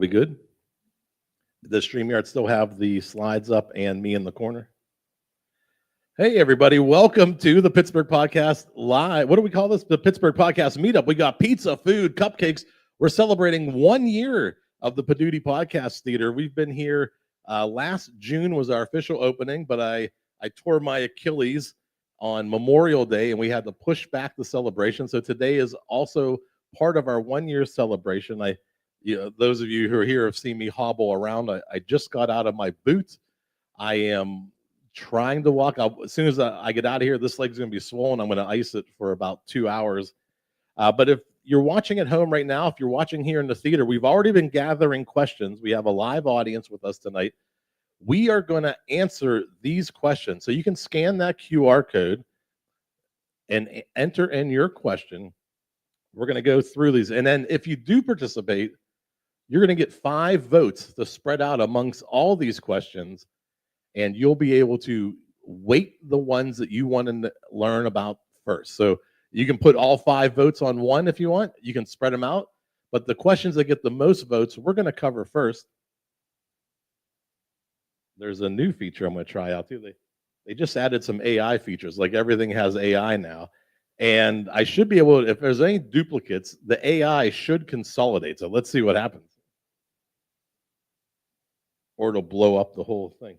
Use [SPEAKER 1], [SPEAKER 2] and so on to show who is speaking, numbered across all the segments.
[SPEAKER 1] We good? Does StreamYard still have the slides up and me in the corner? Hey, everybody. Welcome to the Pittsburgh Podcast Live. What do we call this? The Pittsburgh Podcast Meetup. We got pizza, food, cupcakes. We're celebrating 1 year of the Poduty Podcast Theater. We've been here. Last June was our official opening, but I tore my Achilles on Memorial Day, and we had to push back the celebration. So today is also part of our 1 year celebration. Those of you who are here have seen me hobble around. I just got out of my boots. I am trying to walk. As soon as I get out of here, this leg's going to be swollen. I'm going to ice it for about 2 hours. But if you're watching at home right now, if you're watching here in the theater, we've already been gathering questions. We have a live audience with us tonight. We are going to answer these questions. So you can scan that QR code and enter in your question. We're going to go through these. And then if you do participate, you're going to get 5 votes to spread out amongst all these questions, and you'll be able to weight the ones that you want to learn about first. So you can put all 5 votes on one if you want. You can spread them out, but the questions that get the most votes, we're going to cover first. There's a new feature I'm going to try out too. They just added some AI features, like everything has AI now. And I should be able to, if there's any duplicates, the AI should consolidate. So let's see what happens. Or it'll blow up the whole thing.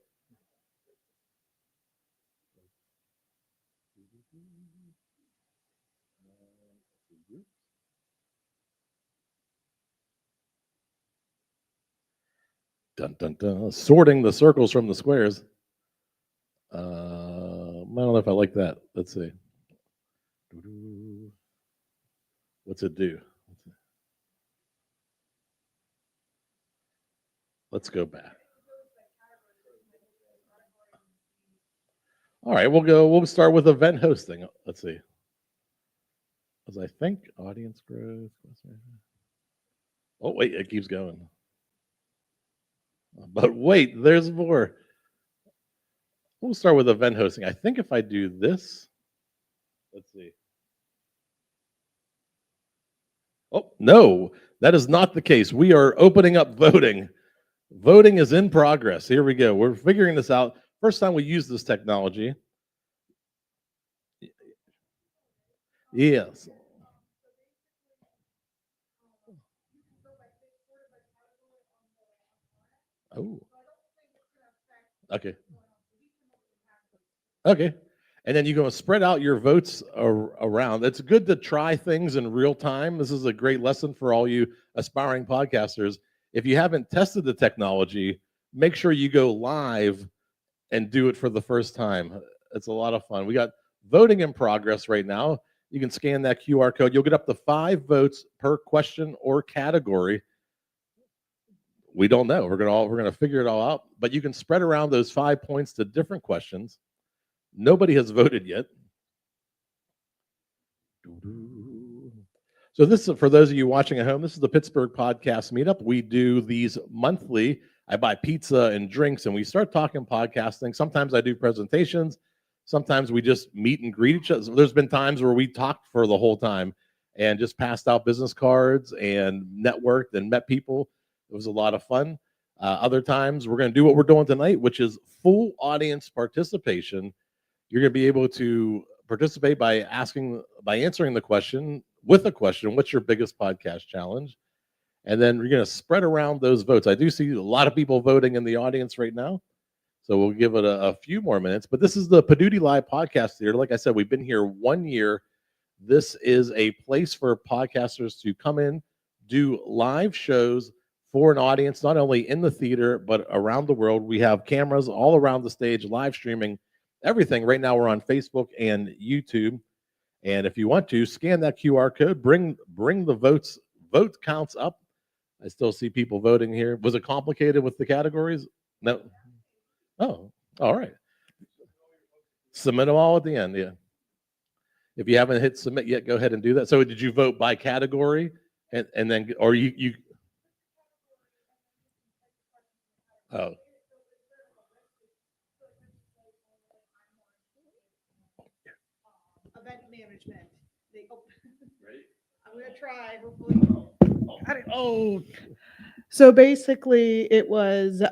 [SPEAKER 1] Dun, dun, dun. Sorting the circles from the squares. I don't know if I like that. Let's see. What's it do? Let's go back. All right, we'll start with event hosting. Let's see. As I think audience growth. Oh, wait, it keeps going. But wait, there's more. We'll start with event hosting. I think if I do this, let's see. Oh, no, that is not the case. We are opening up voting. Voting is in progress. Here we go. We're figuring this out. First time we use this technology. Yes. Oh. Okay. Okay. And then you're going to spread out your votes around. It's good to try things in real time. This is a great lesson for all you aspiring podcasters. If you haven't tested the technology, make sure you go live and do it for the first time. It's a lot of fun. We got voting in progress right now. You can scan that QR code. You'll get up to 5 votes per question or category. We don't know. We're gonna figure it all out. But you can spread around those 5 points to different questions. Nobody has voted yet. So this is for those of you watching at home. This is the Pittsburgh Podcast Meetup. We do these monthly. I buy pizza and drinks, and we start talking podcasting. Sometimes I do presentations. Sometimes we just meet and greet each other. There's been times where we talked for the whole time and just passed out business cards and networked and met people. It was a lot of fun. Other times we're going to do what we're doing tonight, which is full audience participation. You're going to be able to participate by answering the question with a question. What's your biggest podcast challenge? And then we're going to spread around those votes. I do see a lot of people voting in the audience right now, so we'll give it a few more minutes. But this is the Poduty Live Podcast Theater. Like I said, we've been here 1 year. This is a place for podcasters to come in, do live shows for an audience, not only in the theater, but around the world. We have cameras all around the stage, live streaming everything. Right now we're on Facebook and YouTube. And if you want to, scan that QR code, bring the vote counts up. I still see people voting here. Was it complicated with the categories? No. Oh, all right. Submit them all at the end, yeah. If you haven't hit submit yet, go ahead and do that. So did you vote by category? And then, or you oh.
[SPEAKER 2] Event management.
[SPEAKER 1] Ready?
[SPEAKER 2] I'm going to try, hopefully.
[SPEAKER 1] Oh.
[SPEAKER 2] So basically, it was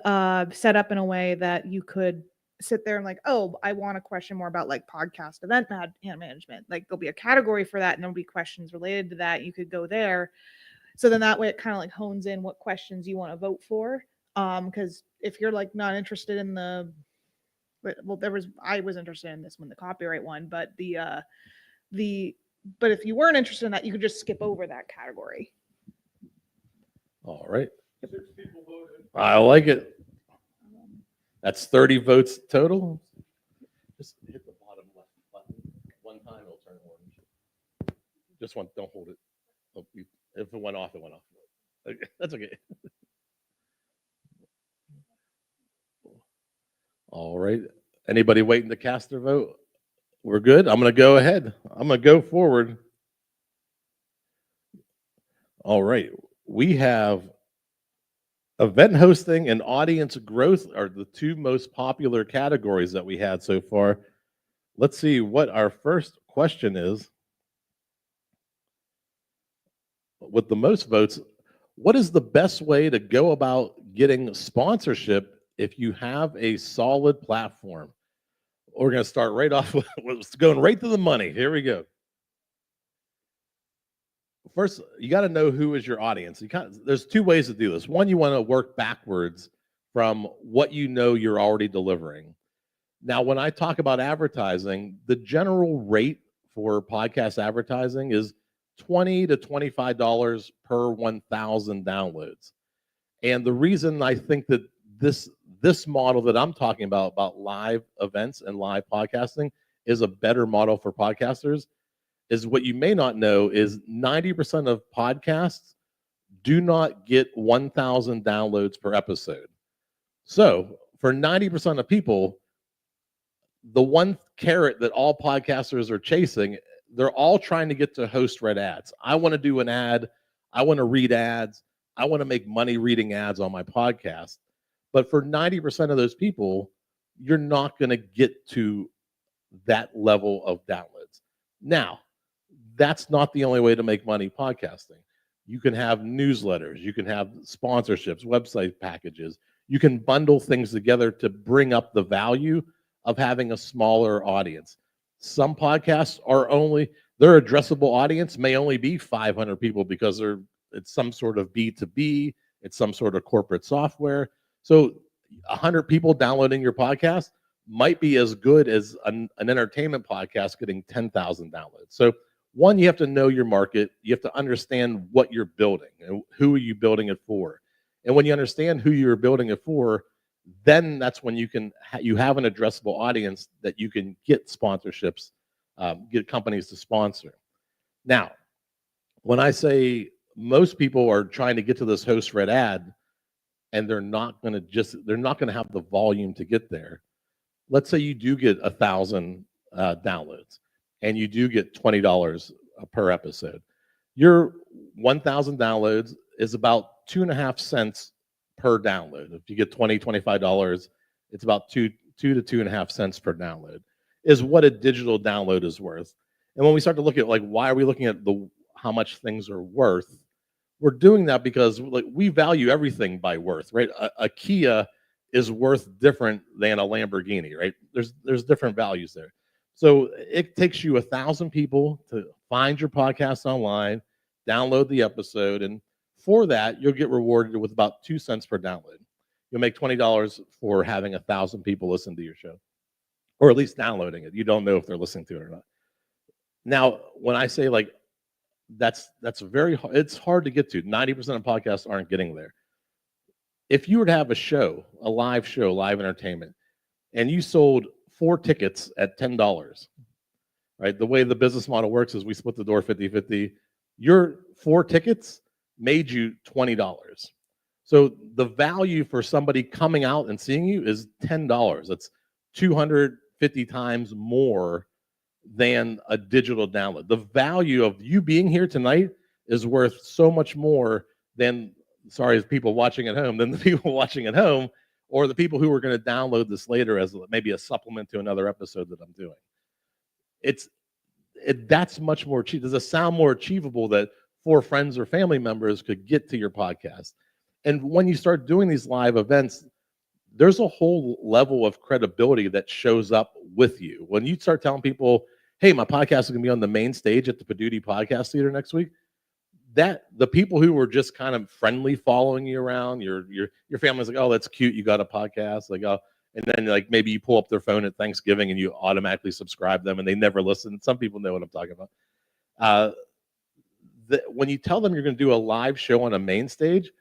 [SPEAKER 2] set up in a way that you could sit there and like, oh, I want a question more about like podcast event management. Like there'll be a category for that, and there'll be questions related to that. You could go there. So then that way, it kind of like hones in what questions you want to vote for. Because if you're like not interested in well, I was interested in this one, the copyright one, but but if you weren't interested in that, you could just skip over that category.
[SPEAKER 1] All right. 6 people voted. I like it. That's 30 votes total. Just hit the bottom left button one time, it'll turn orange. Just one, don't hold it. If it went off, it went off. Okay, that's okay. All right. Anybody waiting to cast their vote? We're good. I'm going to go ahead. I'm going to go forward. All right. We have event hosting and audience growth are the 2 most popular categories that we had so far. Let's see what our first question is. With the most votes, what is the best way to go about getting sponsorship if you have a solid platform? We're going to start right off with going right to the money. Here we go. First, you got to know who is your audience. There's 2 ways to do this. One, you want to work backwards from what you know you're already delivering. Now, when I talk about advertising, the general rate for podcast advertising is $20 to $25 per 1,000 downloads. And the reason I think that this model that I'm talking about live events and live podcasting, is a better model for podcasters is what you may not know is 90% of podcasts do not get 1,000 downloads per episode. So for 90% of people, the one carrot that all podcasters are chasing, they're all trying to get to host read ads. I want to do an ad. I want to read ads. I want to make money reading ads on my podcast. But for 90% of those people, you're not going to get to that level of downloads. Now, that's not the only way to make money podcasting. You can have newsletters. You can have sponsorships, website packages. You can bundle things together to bring up the value of having a smaller audience. Some podcasts are their addressable audience may only be 500 people because it's some sort of B2B, it's some sort of corporate software. So 100 people downloading your podcast might be as good as an entertainment podcast getting 10,000 downloads. So one, you have to know your market. You have to understand what you're building and who are you building it for. And when you understand who you're building it for, then that's when you have an addressable audience that you can get sponsorships, get companies to sponsor. Now, when I say most people are trying to get to this host read ad, and they're not going to have the volume to get there. Let's say you do get 1,000 downloads, and you do get $20 per episode. Your 1,000 downloads is about 2.5 cents per download. If you get $20, $25, it's about 2 to 2.5 cents per download is what a digital download is worth. And when we start to look at like why are we looking at how much things are worth, we're doing that because like we value everything by worth, right? A Kia is worth different than a Lamborghini, right? There's different values there. So it takes you 1,000 people to find your podcast online, download the episode, and for that, you'll get rewarded with about 2 cents per download. You'll make $20 for having 1,000 people listen to your show, or at least downloading it. You don't know if they're listening to it or not. Now, when I say like that's very hard, it's hard to get to. 90% of podcasts aren't getting there. If you were to have a show, a live show, live entertainment, and you sold 4 tickets at $10, right? The way the business model works is we split the door 50-50. Your 4 tickets made you $20. So the value for somebody coming out and seeing you is $10. That's 250 times more than a digital download. The value of you being here tonight is worth so much more than, people watching at home, than the people watching at home, or the people who are going to download this later as maybe a supplement to another episode that I'm doing. That's much more cheap. Does it sound more achievable that 4 friends or family members could get to your podcast? And when you start doing these live events, there's a whole level of credibility that shows up with you. When you start telling people, hey, my podcast is going to be on the main stage at the Poduty Podcast Theater next week, that the people who were just kind of friendly following you around, your family's like, oh, that's cute, you got a podcast, like, oh, and then like maybe you pull up their phone at Thanksgiving and you automatically subscribe them and they never listen. Some people know what I'm talking about. When you tell them you're going to do a live show on a main stage,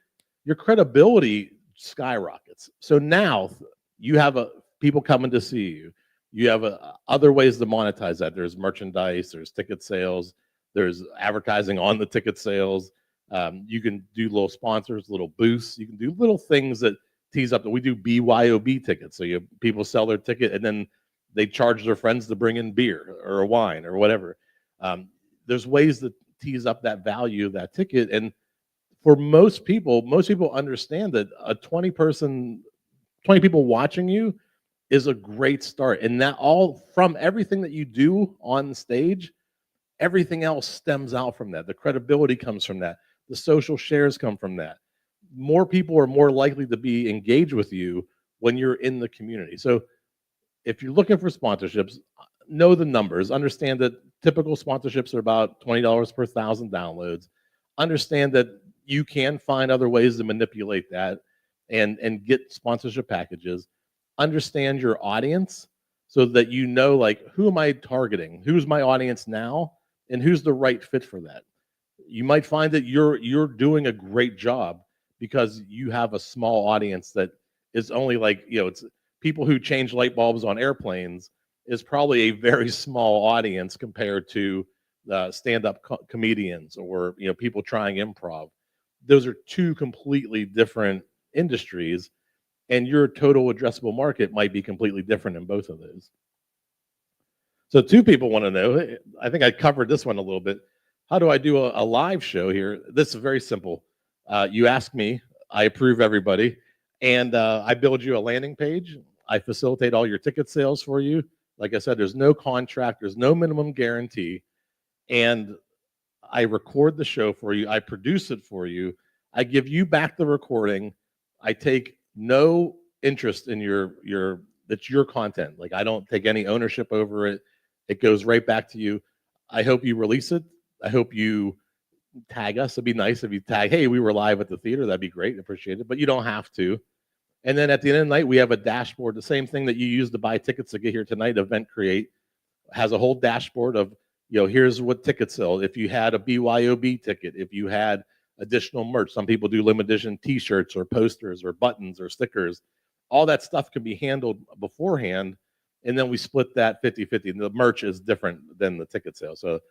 [SPEAKER 1] your credibility skyrockets. So now you have people coming to see you. You have other ways to monetize that. There's merchandise, there's ticket sales, there's advertising on the ticket sales. You can do little sponsors, little boosts. You can do little things that tease up. We do BYOB tickets. So people sell their ticket and then they charge their friends to bring in beer or a wine or whatever. There's ways to tease up that value of that ticket. And for most people understand that a 20 people watching you is a great start. And that all from everything that you do on stage, everything else stems out from that. The credibility comes from that. The social shares come from that. More people are more likely to be engaged with you when you're in the community. So if you're looking for sponsorships, know the numbers. Understand that typical sponsorships are about $20 per 1,000 downloads. Understand that you can find other ways to manipulate that and get sponsorship packages. Understand your audience so that you know, like, who am I targeting? Who's my audience now? And who's the right fit for that? You might find that you're doing a great job because you have a small audience that is only like, it's people who change light bulbs on airplanes is probably a very small audience compared to stand-up comedians or people trying improv. Those are two completely different industries, and your total addressable market might be completely different in both of those. So two people want to know, I think I covered this one a little bit. How do I do a live show here? This is very simple. You ask me, I approve everybody, and I build you a landing page. I facilitate all your ticket sales for you. Like I said, there's no contract, there's no minimum guarantee, and I record the show for you. I produce it for you. I give you back the recording. I take no interest in that's your content. Like, I don't take any ownership over it. It goes right back to you. I hope you release it. I hope you tag us. It'd be nice if you tag, hey, we were live at the theater. That'd be great. Appreciate it. But you don't have to. And then at the end of the night, we have a dashboard. The same thing that you use to buy tickets to get here tonight, Event Create, has a whole dashboard of, here's what tickets sell. If you had a BYOB ticket, if you had additional merch, some people do limited edition t-shirts or posters or buttons or stickers. All that stuff can be handled beforehand. And then we split that 50-50. And the merch is different than the ticket sale. So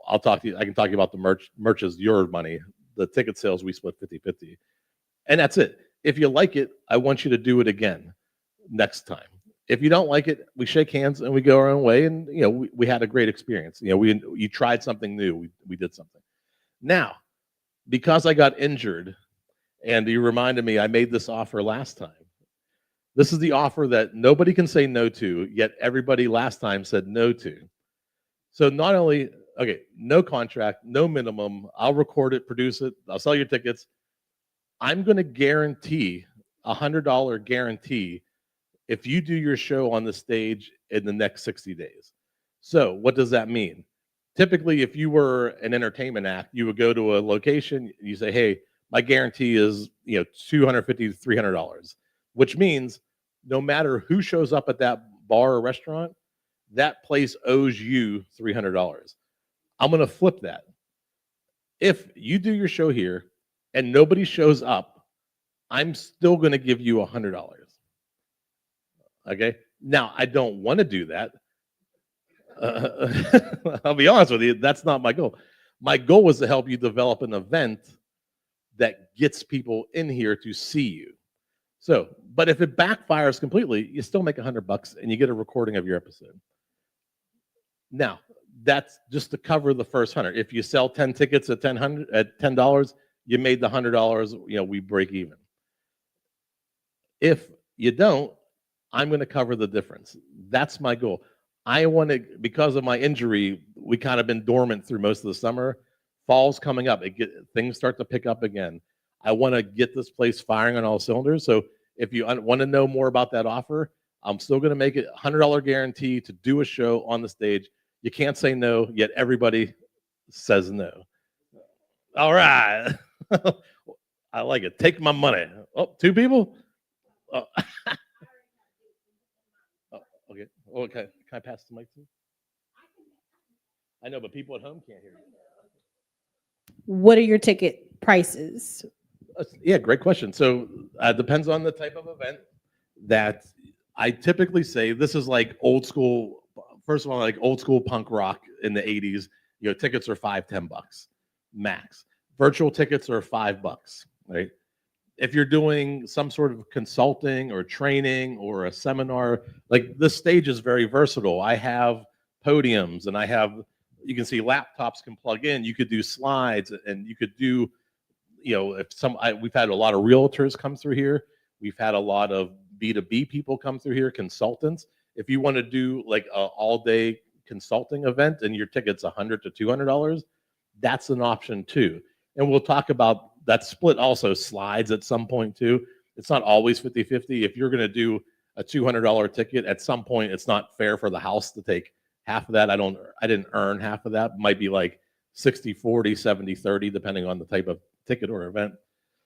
[SPEAKER 1] I can talk to you about the merch. Merch is your money. The ticket sales, we split 50-50. And that's it. If you like it, I want you to do it again next time. If you don't like it, we shake hands and we go our own way. And we had a great experience. You tried something new. We did something. Now, because I got injured, and you reminded me, I made this offer last time. This is the offer that nobody can say no to, yet everybody last time said no to. So not only, no contract, no minimum. I'll record it, produce it. I'll sell your tickets. I'm going to guarantee $100 guarantee if you do your show on the stage in the next 60 days. So what does that mean? Typically, if you were an entertainment act, you would go to a location, you say, hey, my guarantee is $250 to $300, which means no matter who shows up at that bar or restaurant, that place owes you $300. I'm going to flip that. If you do your show here and nobody shows up, I'm still going to give you $100. Okay. Now, I don't want to do that. I'll be honest with you, that's not my goal. My goal is to help you develop an event that gets people in here to see you. So, but if it backfires completely, you still make $100 and you get a recording of your episode. Now, that's just to cover the first 100. If you sell 10 tickets at $10, you made the $100, we break even. If you don't, I'm going to cover the difference. That's my goal. I want to, because of my injury, we kind of been dormant through most of the summer. Fall's coming up. Things start to pick up again. I want to get this place firing on all cylinders. So if you want to know more about that offer, I'm still going to make it $100 guarantee to do a show on the stage. You can't say no, yet everybody says no. All right. I like it. Take my money. Oh, 2 people? Oh. Oh, okay. Oh, okay. Can I pass the mic to you? I know, but people at home can't hear you.
[SPEAKER 3] What are your ticket prices?
[SPEAKER 1] Yeah, great question. So depends on the type of event that I typically say. This is like old school. First of all, like old school punk rock in the 80s. Tickets are $5-10 max. Virtual tickets are $5, right? If you're doing some sort of consulting or training or a seminar, like this stage is very versatile. I have podiums and you can see laptops can plug in. You could do slides and you could do, we've had a lot of realtors come through here. We've had a lot of B2B people come through here, consultants. If you want to do like an all-day consulting event and your ticket's $100 to $200, that's an option too. And we'll talk about that split also slides at some point too. It's not always 50-50. If you're going to do a $200 ticket, at some point it's not fair for the house to take half of that. I didn't earn half of that. It might be like 60-40, 70-30, depending on the type of ticket or event.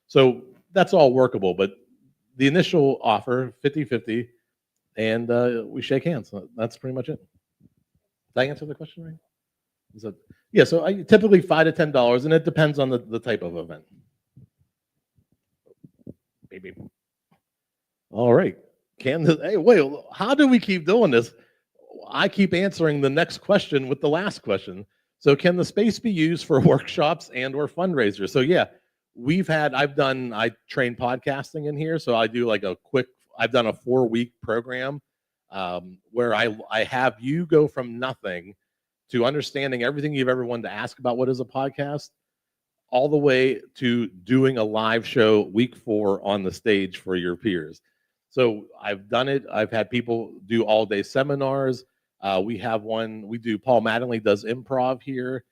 [SPEAKER 1] So that's all workable. But the initial offer, 50-50, and we shake hands. That's pretty much it. Did I answer the question right? Yeah, so I typically $5 to $10, and it depends on the type of event. Maybe. All right. Hey, wait, how do we keep doing this? I keep answering the next question with the last question. So can the space be used for workshops and or fundraisers? So yeah, I train podcasting in here. So I do like I've done a 4-week program where I have you go from nothing to understanding everything you've ever wanted to ask about what is a podcast, all the way to doing a live show week 4 on the stage for your peers. So I've done it. I've had people do all-day seminars. We have one. Paul Mattingly does improv here.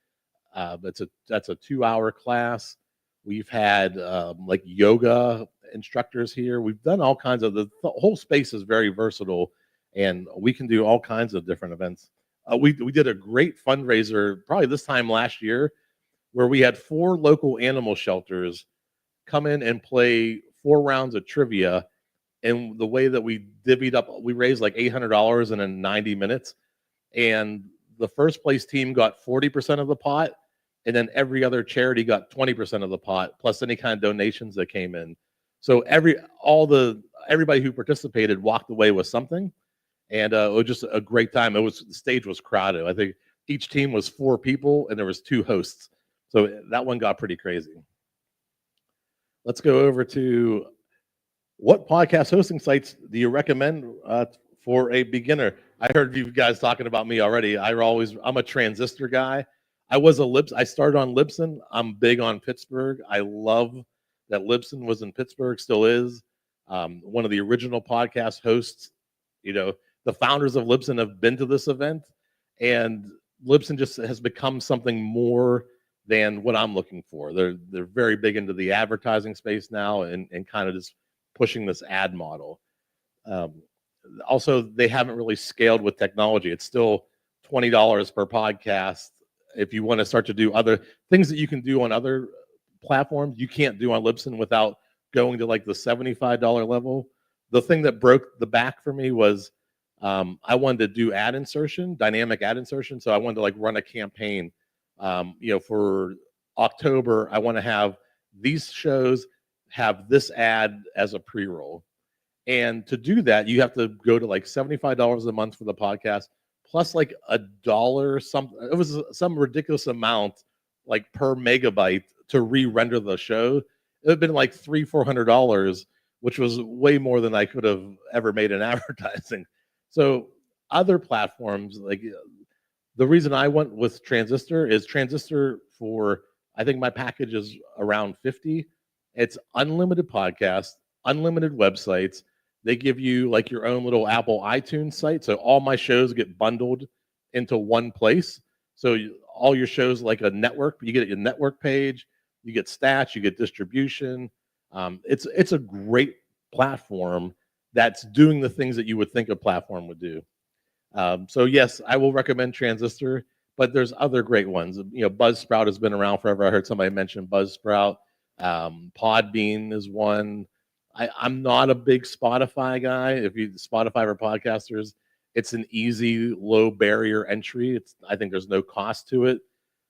[SPEAKER 1] That's a 2-hour class. We've had like yoga instructors here. We've done all kinds of the whole space is very versatile, and we can do all kinds of different events. We did a great fundraiser probably this time last year, where we had 4 local animal shelters come in and play 4 rounds of trivia. And the way that we divvied up, we raised like $800 in 90 minutes. And the first place team got 40% of the pot. And then every other charity got 20% of the pot, plus any kind of donations that came in. So everybody who participated walked away with something. And it was just a great time. The stage was crowded. I think each team was 4 people and there was 2 hosts. So that one got pretty crazy. Let's go over to what podcast hosting sites do you recommend for a beginner? I heard you guys talking about me already. I'm a Transistor guy. I started on Libsyn. I'm big on Pittsburgh. I love that Libsyn was in Pittsburgh, still is. One of the original podcast hosts, the founders of Libsyn have been to this event, and Libsyn just has become something more than what I'm looking for. They're very big into the advertising space now and kind of just pushing this ad model. Also, they haven't really scaled with technology. It's still $20 per podcast. If you want to start to do other things that you can do on other platforms, you can't do on Libsyn without going to like the $75 level. The thing that broke the back for me was I wanted to do ad insertion, dynamic ad insertion. So I wanted to like run a campaign. For October, I want to have these shows have this ad as a pre-roll. And to do that, you have to go to like $75 a month for the podcast, plus like $1 something. It was some ridiculous amount, like per megabyte, to re-render the show. It would have been like $300-400, which was way more than I could have ever made in advertising. So other platforms, like the reason I went with Transistor is Transistor I think my package is around $50. It's unlimited podcasts, unlimited websites. They give you like your own little Apple iTunes site. So all my shows get bundled into one place. So all your shows like a network, you get your network page. You get stats, you get distribution. It's a great platform that's doing the things that you would think a platform would do. So yes, I will recommend Transistor, but there's other great ones. Buzzsprout has been around forever. I heard somebody mention Buzzsprout. Podbean is one. I'm not a big Spotify guy. If you Spotify for podcasters, it's an easy, low barrier entry. I think there's no cost to it.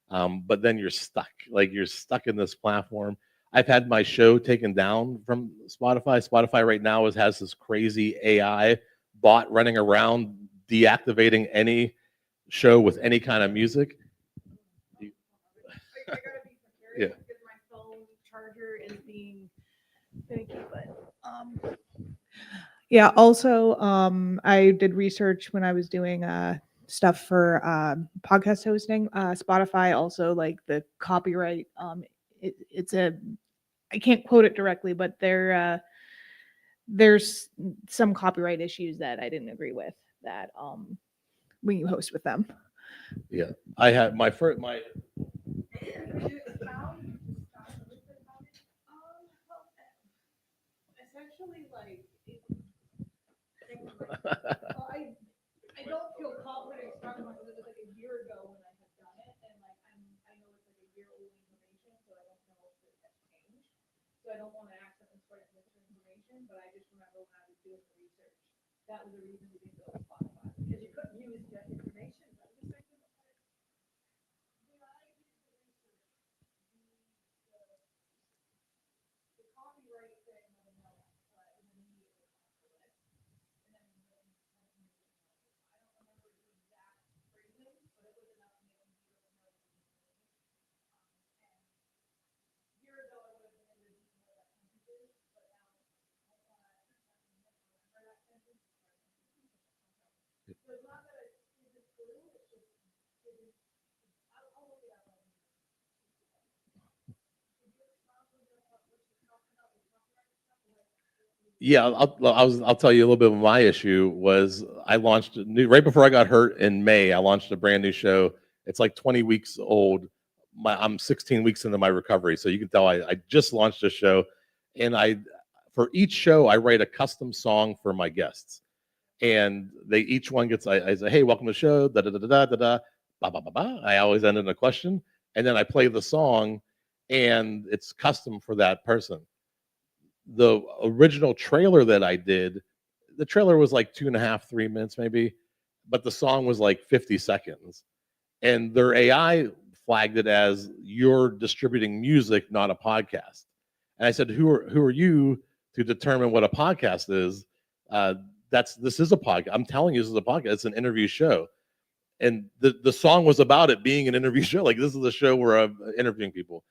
[SPEAKER 1] But then you're stuck. Like you're stuck in this platform. I've had my show taken down from Spotify. Spotify right now has this crazy AI bot running around deactivating any show with any kind of music.
[SPEAKER 2] I gotta be prepared because my phone charger is being finicky, but yeah. Also, I did research when I was doing stuff for podcast hosting. Spotify also like the copyright. It's a I can't quote it directly, but there's some copyright issues that I didn't agree with that when you host with them.
[SPEAKER 1] Yeah, I had my first
[SPEAKER 2] Essentially, like I don't feel confident talking about it. It was like a year ago when I had done it, and like I know it's like a year old information, so I don't know if it has changed. So I don't want to accidentally spread misinformation, but I just remember when I was doing the research, that was the reason we didn't go to Spotify because you couldn't use that information. That was the second one. The copyright thing, I don't know, immediately on the list. And then I don't remember the exact phrasing, but it was enough to make me feel more. And a year ago, I would have been able to do more of that sentences, but now I want to remember that sentence. So it's not that it isn't true, it's just I'll look it up.
[SPEAKER 1] Yeah, I'll tell you a little bit of my issue was I launched right before I got hurt in May. I launched a brand new show. It's like 20 weeks old. I'm 16 weeks into my recovery, so you can tell I just launched a show, and for each show I write a custom song for my guests, and each one gets I say, hey, welcome to the show, da da da da da da, ba ba ba ba. I always end in a question, and then I play the song, and it's custom for that person. The original trailer that I did, the trailer was like 2.5, 3 minutes maybe, but the song was like 50 seconds. And their AI flagged it as you're distributing music, not a podcast. And I said, who are you to determine what a podcast is? This is a podcast. I'm telling you, this is a podcast. It's an interview show. And the song was about it being an interview show. Like, this is a show where I'm interviewing people.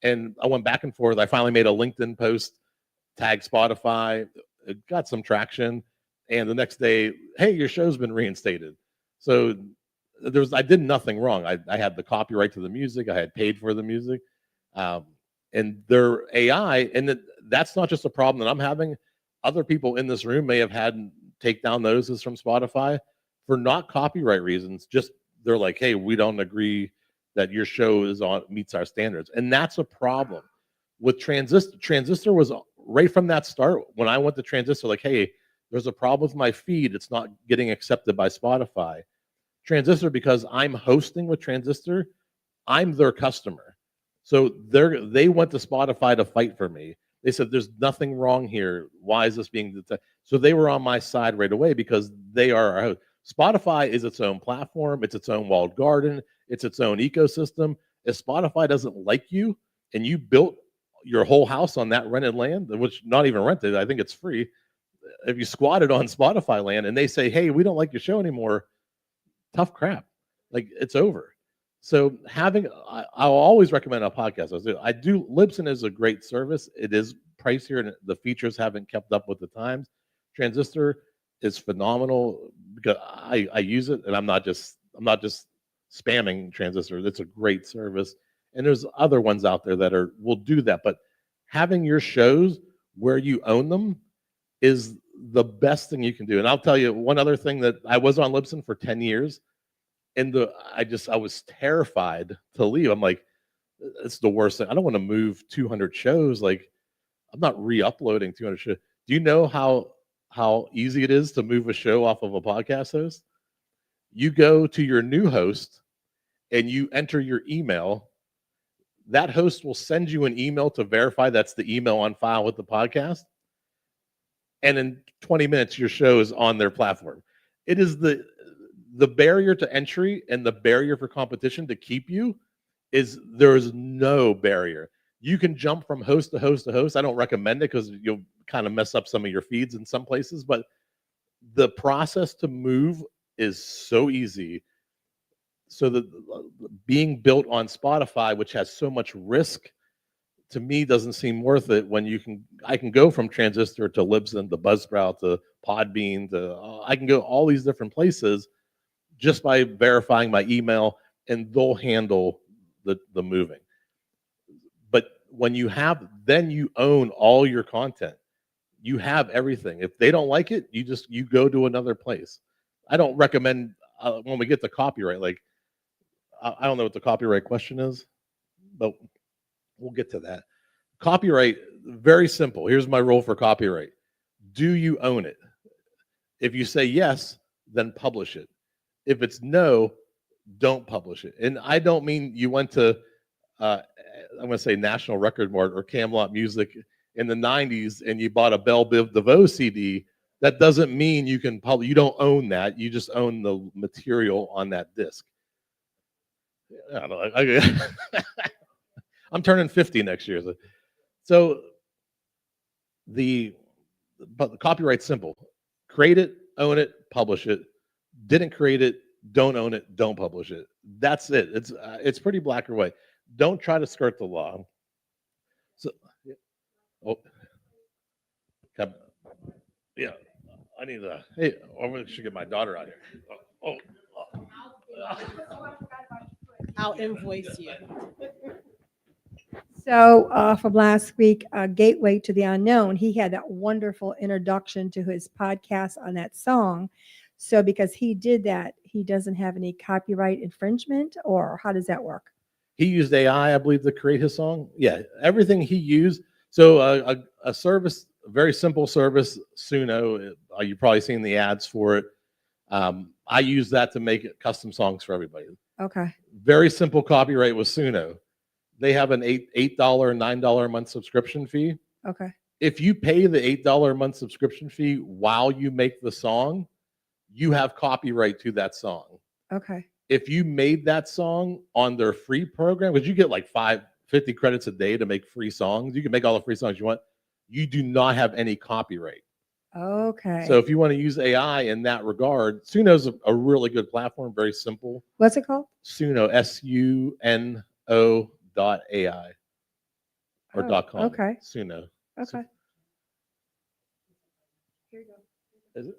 [SPEAKER 1] And I went back and forth. I finally made a LinkedIn post, tagged Spotify, it got some traction, and the next day, hey, your show's been reinstated. So I did nothing wrong. I had the copyright to the music, I had paid for the music, and their AI, and that's not just a problem that I'm having. Other people in this room may have had take down notices from Spotify for not copyright reasons. Just they're like, hey, we don't agree that your show meets our standards, and that's a problem. With Transistor was right from that start. When I went to Transistor, like, hey, there's a problem with my feed. It's not getting accepted by Spotify. Transistor, because I'm hosting with Transistor, I'm their customer. So they went to Spotify to fight for me. They said, there's nothing wrong here. Why is this being detected? So they were on my side right away because they are our host. Spotify is its own platform. It's its own walled garden. It's its own ecosystem. If Spotify doesn't like you and you built your whole house on that rented land, which not even rented, I think it's free. If you squatted on Spotify land and they say, hey, we don't like your show anymore, tough crap. Like, it's over. So I'll always recommend a podcast. Libsyn is a great service. It is pricier and the features haven't kept up with the times. Transistor is phenomenal because I use it, and I'm not just spamming Transistor. It's a great service. And there's other ones out there that will do that. But having your shows where you own them is the best thing you can do. And I'll tell you one other thing, that I was on Libsyn for 10 years. And I was terrified to leave. I'm like, It's the worst thing. I don't want to move 200 shows. Like, I'm not re-uploading 200 shows. Do you know how easy it is to move a show off of a podcast host? You go to your new host and you enter your email. That host will send you an email to verify that's the email on file with the podcast. And in 20 minutes, your show is on their platform. It is the barrier to entry and the barrier for competition to keep you is there is no barrier. You can jump from host to host to host. I don't recommend it because you'll kind of mess up some of your feeds in some places, but the process to move is so easy. So that being built on Spotify, which has so much risk, to me doesn't seem worth it when I can go from Transistor to Libsyn to Buzzsprout to Podbean to I can go all these different places just by verifying my email, and they'll handle the moving. But when you then you own all your content. You have everything. If they don't like it, you go to another place. I don't recommend when we get to copyright, like I don't know what the copyright question is, but we'll get to that. Copyright, very simple. Here's my rule for copyright. Do you own it? If you say yes, then publish it. If it's no, don't publish it. And I don't mean you went to, I'm going to say National Record Mart or Camelot Music in the 90s and you bought a Belle Biv DeVoe CD. That doesn't mean you can publish. You don't own that. You just own the material on that disc. I don't know. I'm turning 50 next year. So the copyright's simple. Create it, own it, publish it. Didn't create it, don't own it, don't publish it. That's it. It's pretty black or white. Don't try to skirt the law. So, yeah, I need to. Hey, I should get my daughter out here.
[SPEAKER 3] I'll invoice you.
[SPEAKER 4] So from last week, Gateway to the Unknown, he had that wonderful introduction to his podcast on that song. So because he did that, he doesn't have any copyright infringement, or how does that work?
[SPEAKER 1] He used AI, I believe, to create his song. Yeah, everything he used. So a service, a very simple service, Suno. You've probably seen the ads for it. I use that to make custom songs for everybody.
[SPEAKER 4] Okay.
[SPEAKER 1] Very simple copyright with Suno. They have an $8, $9 a month subscription fee.
[SPEAKER 4] Okay.
[SPEAKER 1] If you pay the $8 a month subscription fee while you make the song, you have copyright to that song.
[SPEAKER 4] Okay.
[SPEAKER 1] If you made that song on their free program, because you get like 50 credits a day to make free songs, you can make all the free songs you want. You do not have any copyright.
[SPEAKER 4] Okay.
[SPEAKER 1] So if you want to use AI in that regard, Suno's a really good platform, very simple.
[SPEAKER 4] What's it called?
[SPEAKER 1] Suno, SUNO.ai or
[SPEAKER 4] Oh,
[SPEAKER 1] .com.
[SPEAKER 4] okay.
[SPEAKER 1] Suno.
[SPEAKER 4] Okay.
[SPEAKER 1] Is it?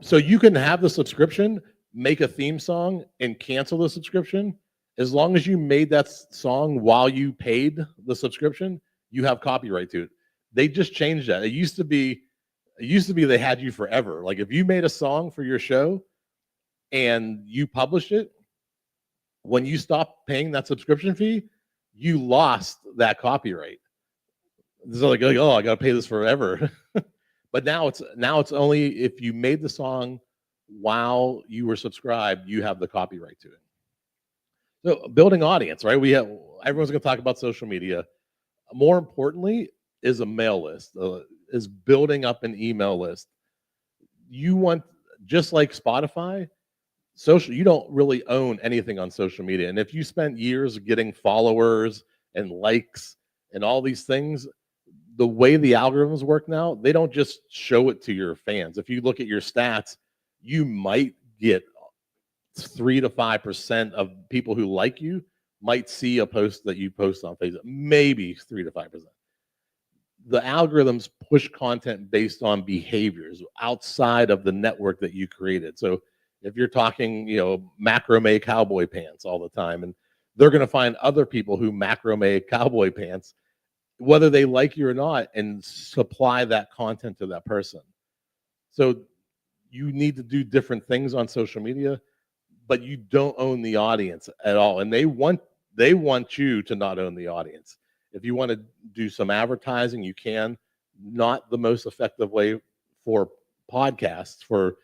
[SPEAKER 1] So you can have the subscription, make a theme song, and cancel the subscription. As long as you made that song while you paid the subscription, you have copyright to it. They just changed that. It used to be they had you forever. Like if you made a song for your show and you published it, when you stopped paying that subscription fee, you lost that copyright. So like, oh, I gotta pay this forever. But now it's only if you made the song while you were subscribed, you have the copyright to it. So building audience, right? Everyone's gonna talk about social media. More importantly, is a mail list, is building up an email list. You want, just like Spotify, you don't really own anything on social media. And if you spent years getting followers and likes and all these things, the way the algorithms work now, they don't just show it to your fans. If you look at your stats, you might get 3 to 5% of people who like you might see a post that you post on Facebook, maybe 3 to 5%. The algorithms push content based on behaviors outside of the network that you created. So if you're talking, macrame cowboy pants all the time, and they're going to find other people who macrame cowboy pants, whether they like you or not, and supply that content to that person. So you need to do different things on social media. but you don't own the audience at all. And they want you to not own the audience. If you want to do some advertising, you can. Not the most effective way for podcasts, for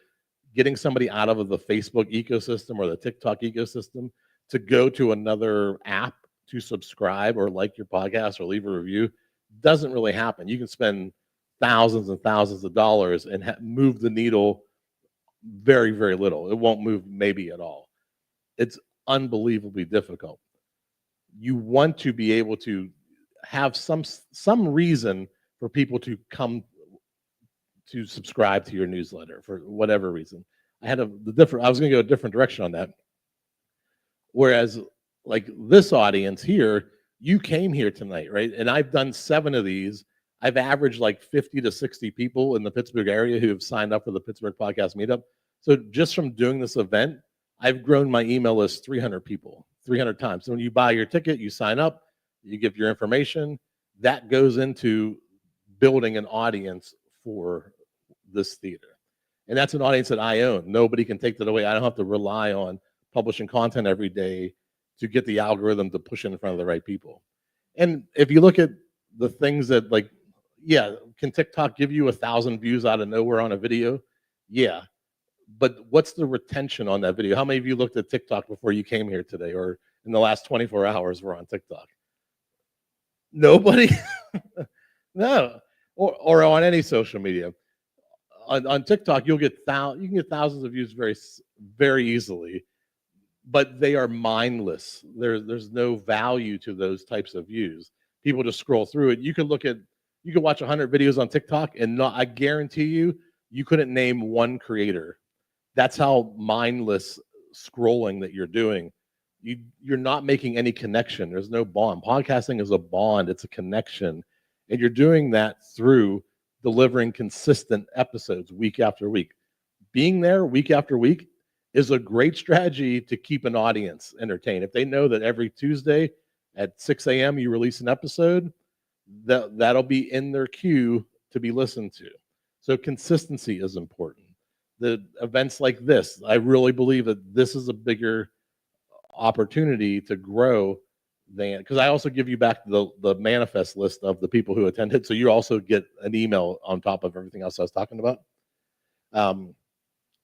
[SPEAKER 1] getting somebody out of the Facebook ecosystem or the TikTok ecosystem to go to another app to subscribe or like your podcast or leave a review doesn't really happen. You can spend thousands and thousands of dollars and move the needle very, very little. It won't move maybe at all. It's unbelievably difficult. You want to be able to have some reason for people to come to subscribe to your newsletter for whatever reason. I was going to go a different direction on that. Whereas like this audience here, you came here tonight, right? And I've done 7 of these. I've averaged like 50 to 60 people in the Pittsburgh area who have signed up for the Pittsburgh Podcast Meetup. So just from doing this event, I've grown my email list 300 people, 300 times. So when you buy your ticket, you sign up, you give your information, that goes into building an audience for this theater. And that's an audience that I own. Nobody can take that away. I don't have to rely on publishing content every day to get the algorithm to push it in front of the right people. And if you look at the things that like, yeah, can TikTok give you 1,000 views out of nowhere on a video? Yeah. But what's the retention on that video? How many of you looked at TikTok before you came here today or in the last 24 hours were on TikTok? Nobody? No. Or on any social media. On TikTok, you can get thousands of views very, very easily, but they are mindless. There's no value to those types of views. People just scroll through it. You can watch 100 videos on TikTok, and I guarantee you couldn't name one creator. That's how mindless scrolling that you're doing. You're not making any connection. There's no bond. Podcasting is a bond. It's a connection, and you're doing that through delivering consistent episodes week after week. Being there week after week is a great strategy to keep an audience entertained. If they know that every Tuesday at 6 a.m. you release an episode, that'll be in their queue to be listened to. So consistency is important. The events like this, I really believe that this is a bigger opportunity to grow than, because I also give you back the manifest list of the people who attended, so you also get an email on top of everything else I was talking about.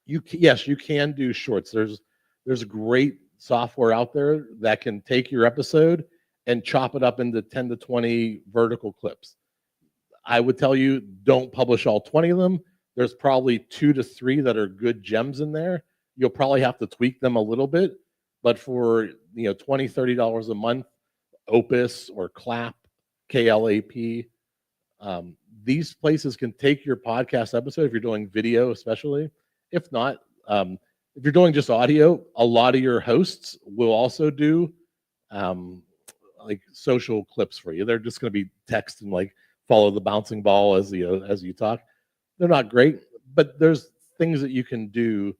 [SPEAKER 1] Yes, you can do shorts. There's great software out there that can take your episode and chop it up into 10 to 20 vertical clips. I would tell you, don't publish all 20 of them. There's probably 2 to 3 that are good gems in there. You'll probably have to tweak them a little bit, but for $20, $30 a month, Opus or Clap, KLAP, these places can take your podcast episode if you're doing video, especially. If not, if you're doing just audio, a lot of your hosts will also do like social clips for you. They're just going to be text and like follow the bouncing ball as you talk. They're not great, but there's things that you can do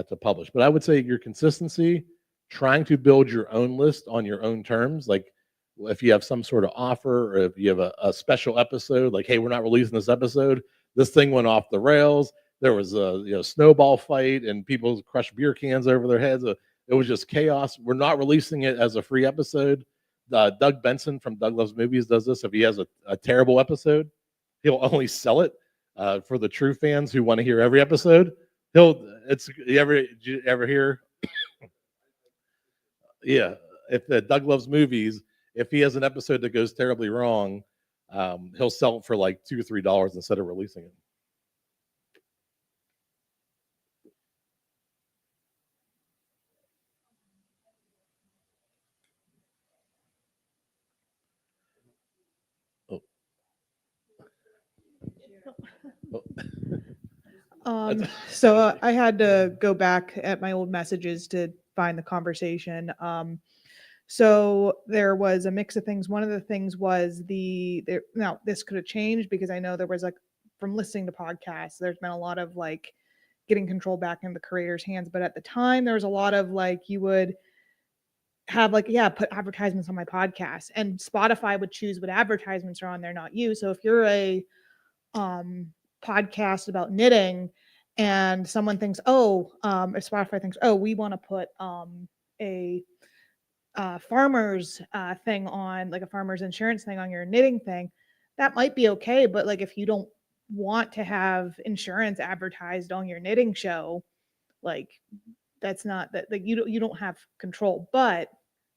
[SPEAKER 1] to publish. But I would say your consistency, trying to build your own list on your own terms, like if you have some sort of offer or if you have a special episode, like, hey, we're not releasing this episode. This thing went off the rails. There was a snowball fight and people crushed beer cans over their heads. It was just chaos. We're not releasing it as a free episode. Doug Benson from Doug Loves Movies does this. If he has a terrible episode, he'll only sell it for the true fans who want to hear every episode. You ever hear? Yeah, if Doug Loves Movies, if he has an episode that goes terribly wrong, he'll sell it for like $2 or $3 instead of releasing it.
[SPEAKER 2] So I had to go back at my old messages to find the conversation. So there was a mix of things. One of the things was now this could have changed because I know there was like, from listening to podcasts, there's been a lot of like getting control back in the creator's hands. But at the time there was a lot of like, you would have like, yeah, put advertisements on my podcast, and Spotify would choose what advertisements are on there, not you. So if you're a podcast about knitting and someone thinks, oh, or Spotify thinks, oh, we want to put a farmer's thing on, like a farmer's insurance thing on your knitting thing, that might be okay. But like, if you don't want to have insurance advertised on your knitting show, like that's not that, like you don't have control. But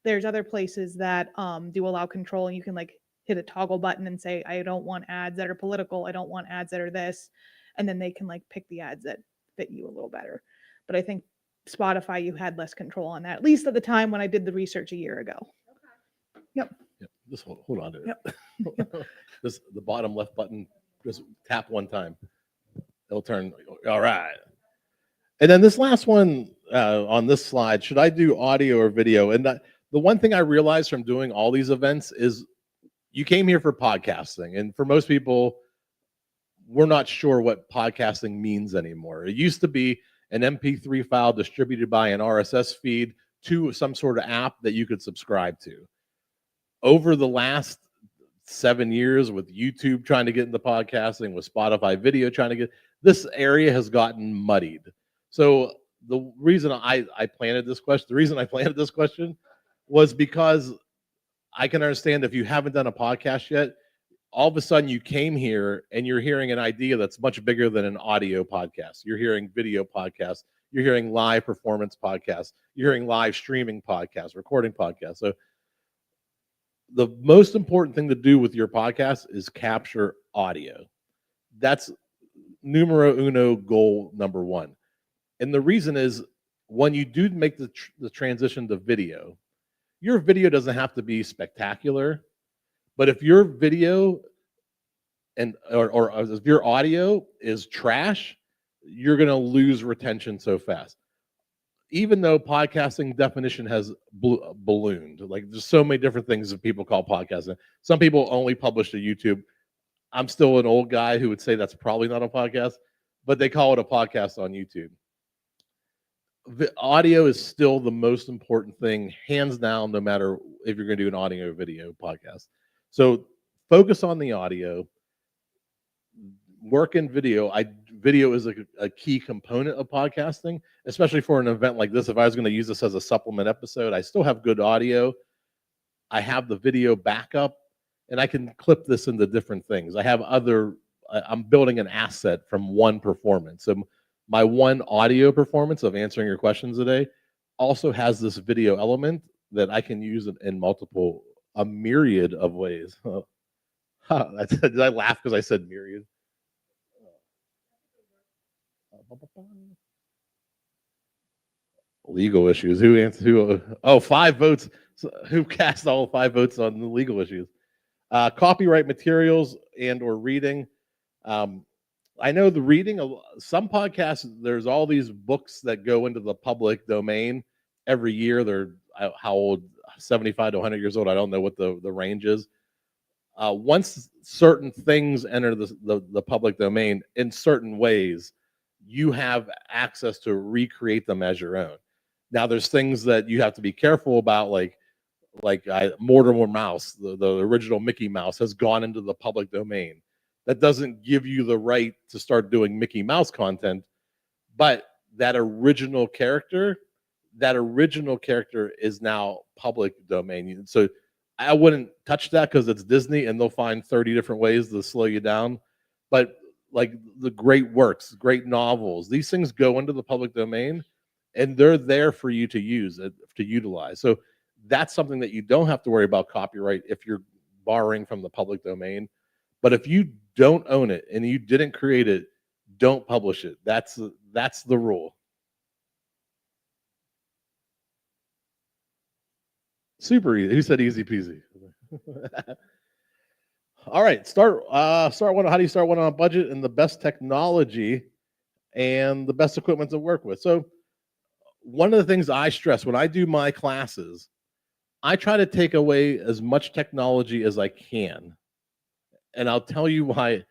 [SPEAKER 2] there's other places that do allow control, and you can like hit a toggle button and say, I don't want ads that are political, I don't want ads that are this, and then they can like pick the ads that fit you a little better. But I think Spotify, you had less control on that, at least at the time when I did the research a year ago.
[SPEAKER 1] Yep. Just hold on to it.
[SPEAKER 2] Yep.
[SPEAKER 1] This the bottom left button. Just tap one time. It'll turn. All right. And then this last one on this slide, should I do audio or video? And the one thing I realized from doing all these events is you came here for podcasting. And for most people, we're not sure what podcasting means anymore. It used to be an MP3 file distributed by an RSS feed to some sort of app that you could subscribe to. Over the last 7 years, with YouTube trying to get into podcasting, with Spotify video trying to get, this area has gotten muddied. So the reason I planted this question was because I can understand if you haven't done a podcast yet, all of a sudden you came here and you're hearing an idea that's much bigger than an audio podcast. You're hearing video podcasts, you're hearing live performance podcasts, you're hearing live streaming podcasts, recording podcasts. So the most important thing to do with your podcast is capture audio. That's numero uno, goal number one. And the reason is, when you do make the transition to video, your video doesn't have to be spectacular, but if your video or if your audio is trash, you're going to lose retention so fast. Even though podcasting definition has ballooned, like there's so many different things that people call podcasting. Some people only publish to YouTube. I'm still an old guy who would say that's probably not a podcast, but they call it a podcast on YouTube. The audio is still the most important thing, hands down, no matter if you're going to do an audio or video podcast. So focus on the audio, work in video. Video is a key component of podcasting, especially for an event like this. If I was going to use this as a supplement episode, I still have good audio. I have the video backup, and I can clip this into different things. I'm building an asset from one performance. So my one audio performance of answering your questions today also has this video element that I can use in a myriad of ways. Did I laugh because I said myriad? Legal issues. Who answered? Who? Oh, 5 votes. So who cast all 5 votes on the legal issues? Copyright materials and or reading. I know the reading. Some podcasts, there's all these books that go into the public domain every year. They're how old? 75 to 100 years old. I don't know what the range is. Once certain things enter the public domain in certain ways, you have access to recreate them as your own. Now, there's things that you have to be careful about, like Mortimer Mouse, the original Mickey Mouse, has gone into the public domain. That doesn't give you the right to start doing Mickey Mouse content, but that original character is now public domain. So I wouldn't touch that because it's Disney and they'll find 30 different ways to slow you down. But like the great works, great novels, these things go into the public domain and they're there for you to use, to utilize. So that's something that you don't have to worry about copyright if you're borrowing from the public domain. But if you don't own it and you didn't create it, don't publish it. That's the rule. Super easy. Who said easy peasy? All right, start one. How do you start one on a budget and the best technology and the best equipment to work with? So one of the things I stress when I do my classes, I try to take away as much technology as I can. And I'll tell you why.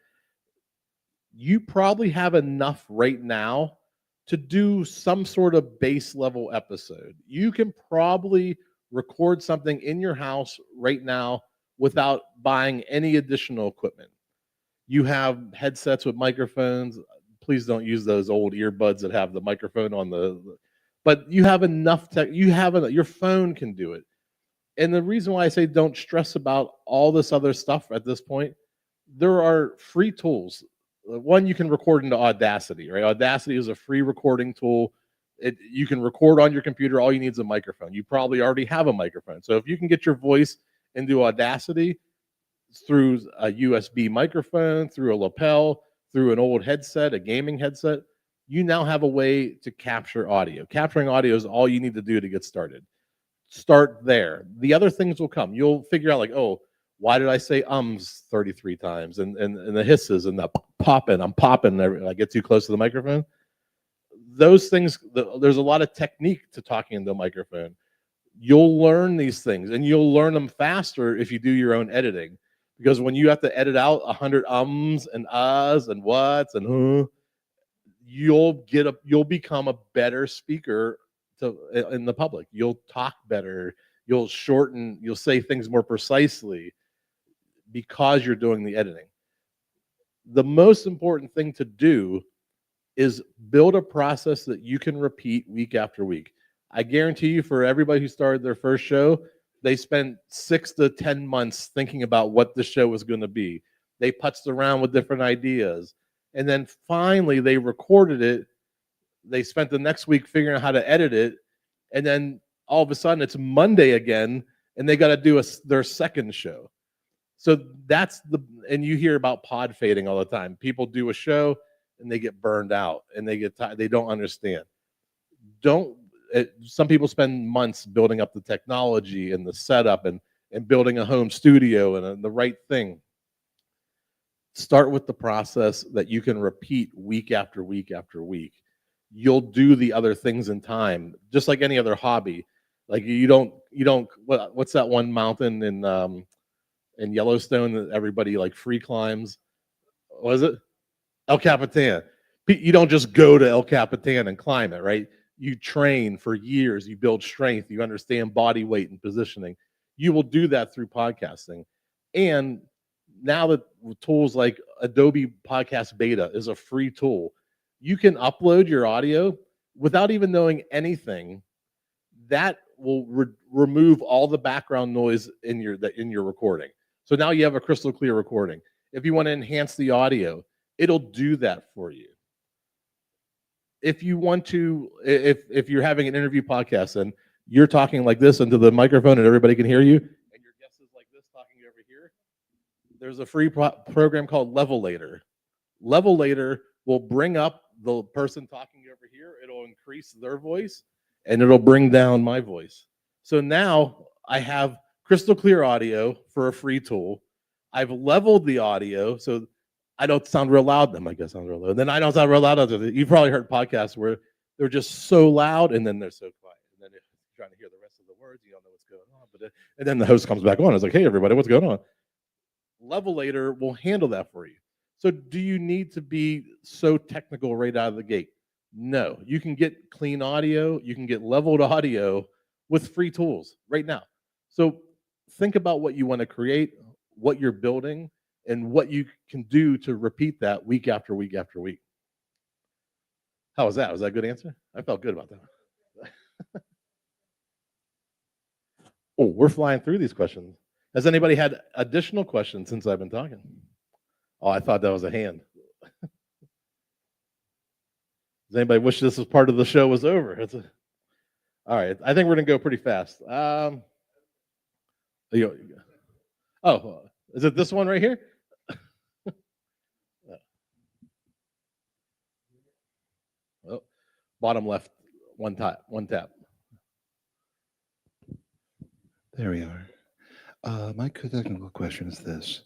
[SPEAKER 1] You probably have enough right now to do some sort of base level episode. You can probably record something in your house right now without buying any additional equipment. You have headsets with microphones, please don't use those old earbuds that have the microphone on the. But you have enough tech. Your phone can do it. And the reason why I say don't stress about all this other stuff at this point, there are free tools. One, you can record into Audacity, right? Audacity is a free recording tool. You can record on your computer. All you need is a microphone. You probably already have a microphone. So if you can get your voice into Audacity through a USB microphone, through a lapel, through an old headset, a gaming headset, you now have a way to capture audio. Capturing audio is all you need to do to get started. Start there. The other things will come. You'll figure out like, oh, why did I say 33 times and the hisses and the popping? I'm popping. I get too close to the microphone. Those things, there's a lot of technique to talking into a microphone. You'll learn these things, and you'll learn them faster if you do your own editing. Because when you have to edit out 100 ums and uhs and whats and you'll become a better speaker in the public. You'll talk better. You'll shorten. You'll say things more precisely because you're doing the editing. The most important thing to do is build a process that you can repeat week after week. I guarantee you, for everybody who started their first show, they spent 6 to 10 months thinking about what the show was going to be. They putzed around with different ideas. And then finally, they recorded it. They spent the next week figuring out how to edit it. And then all of a sudden, it's Monday again, and they got to do their second show. So and you hear about pod fading all the time. People do a show, and they get burned out, and they get tired. They don't understand. Some people spend months building up the technology and the setup and building a home studio and the right thing. Start with the process that you can repeat week after week after week. You'll do the other things in time, just like any other hobby. Like you don't. What's that one mountain in Yellowstone that everybody like free climbs? What is it? El Capitan. You don't just go to El Capitan and climb it, right? You train for years. You build strength. You understand body weight and positioning. You will do that through podcasting. And now that tools like Adobe Podcast Beta is a free tool, you can upload your audio without even knowing anything. That will remove all the background noise in your recording. So now you have a crystal clear recording. If you want to enhance the audio, it'll do that for you. If you want to, if you're having an interview podcast and you're talking like this into the microphone and everybody can hear you, and your guest is like this talking over here, there's a free program called Levelator. Levelator will bring up the person talking over here. It'll increase their voice, and it'll bring down my voice. So now I have crystal clear audio for a free tool. I've leveled the audio so I don't sound real loud. Them, I guess, sound real loud. And then I don't sound real loud. You've probably heard podcasts where they're just so loud and then they're so quiet. And then if you're trying to hear the rest of the words, you don't know what's going on. And then the host comes back on. It's like, hey, everybody, what's going on? Levelator will handle that for you. So do you need to be so technical right out of the gate? No. You can get clean audio. You can get leveled audio with free tools right now. So think about what you want to create, what you're building, and what you can do to repeat that week after week after week. How was that? Was that a good answer? I felt good about that. Oh, we're flying through these questions. Has anybody had additional questions since I've been talking? Oh, I thought that was a hand. Does anybody wish this was part of the show was over? All right, I think we're gonna go pretty fast. Oh, is it this one right here? Oh, bottom left, one tap.
[SPEAKER 5] There we are. My technical question is this.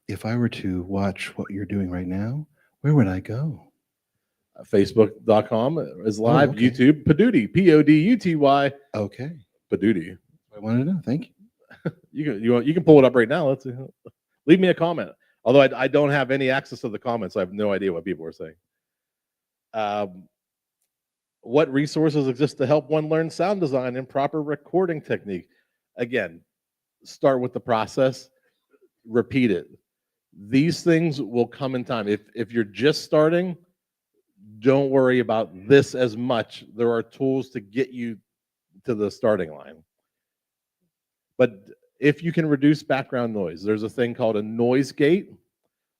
[SPEAKER 5] If I were to watch what you're doing right now, where would I go?
[SPEAKER 1] Facebook.com is live.
[SPEAKER 5] okay.
[SPEAKER 1] YouTube, Poduty, Poduty.
[SPEAKER 5] Okay.
[SPEAKER 1] Poduty.
[SPEAKER 5] I wanted to know. Thank you.
[SPEAKER 1] You can pull it up right now. Let's see. Leave me a comment. Although I don't have any access to the comments, so I have no idea what people are saying. What resources exist to help one learn sound design and proper recording technique? Again, start with the process, repeat it. These things will come in time. If you're just starting, don't worry about this as much. There are tools to get you to the starting line. But if you can reduce background noise, there's a thing called a noise gate.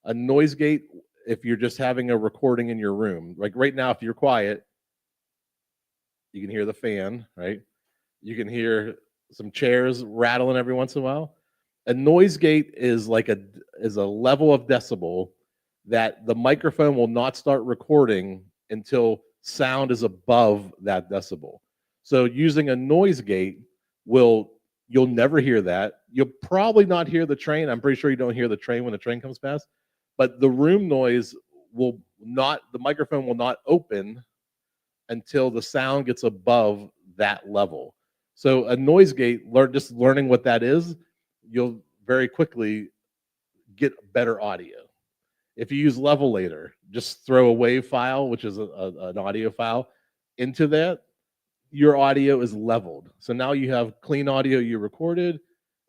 [SPEAKER 1] A noise gate, if you're just having a recording in your room, like right now, if you're quiet, you can hear the fan, right? You can hear some chairs rattling every once in a while. A noise gate is like a level of decibel that the microphone will not start recording until sound is above that decibel. So using a noise gate you'll never hear that. You'll probably not hear the train. I'm pretty sure you don't hear the train when the train comes past, but the room noise the microphone will not open until the sound gets above that level. So a noise gate, just learning what that is, you'll very quickly get better audio. If you use levelator, just throw a wave file, which is an audio file, into that, your audio is leveled. So now you have clean audio you recorded,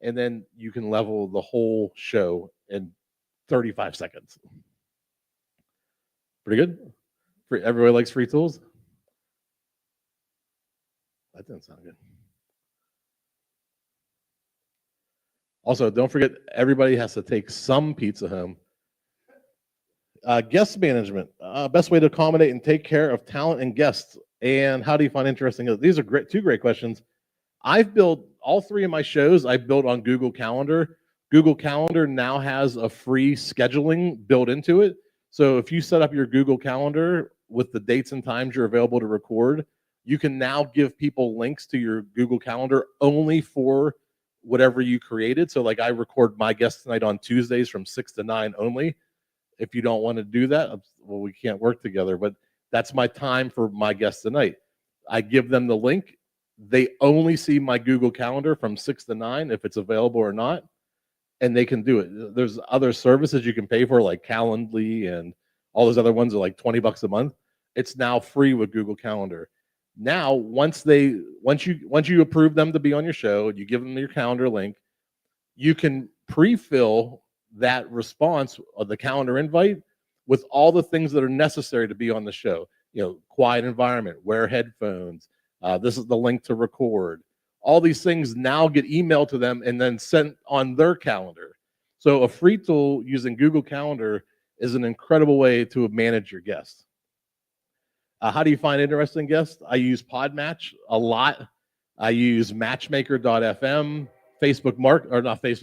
[SPEAKER 1] and then you can level the whole show in 35 seconds. Pretty good? Everybody likes free tools? That didn't sound good. Also, don't forget, everybody has to take some pizza home. Guest management, best way to accommodate and take care of talent and guests. And how do you find interesting? These are two great questions. I've built all three of my shows. I built on Google Calendar. Google Calendar now has a free scheduling built into it. So if you set up your Google Calendar with the dates and times you're available to record, you can now give people links to your Google Calendar only for whatever you created. So like I record my guest tonight on Tuesdays from 6 to 9 only. If you don't want to do that, well, we can't work together, but that's my time for my guest tonight. I give them the link. They only see my Google Calendar from 6 to 9 if it's available or not, and they can do it. There's other services you can pay for, like Calendly, and all those other ones are like $20 a month. It's now free with Google Calendar. Now, once you approve them to be on your show, you give them your calendar link, you can pre-fill that response of the calendar invite with all the things that are necessary to be on the show. Quiet environment, wear headphones, this is the link to record. All these things now get emailed to them and then sent on their calendar. So a free tool using Google Calendar is an incredible way to manage your guests. How do you find interesting guests? I use Podmatch a lot. I use Matchmaker.fm, Facebook Marketplace,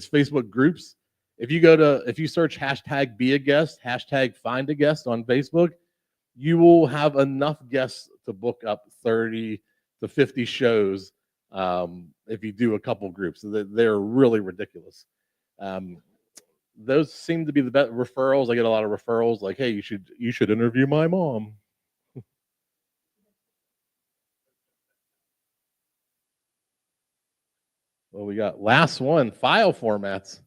[SPEAKER 1] Facebook groups. If you search hashtag be a guest, hashtag find a guest on Facebook, you will have enough guests to book up 30 to 50 shows if you do a couple groups. They're really ridiculous. Those seem to be the best referrals. I get a lot of referrals like, hey, you should interview my mom. Well, we got last one, file formats.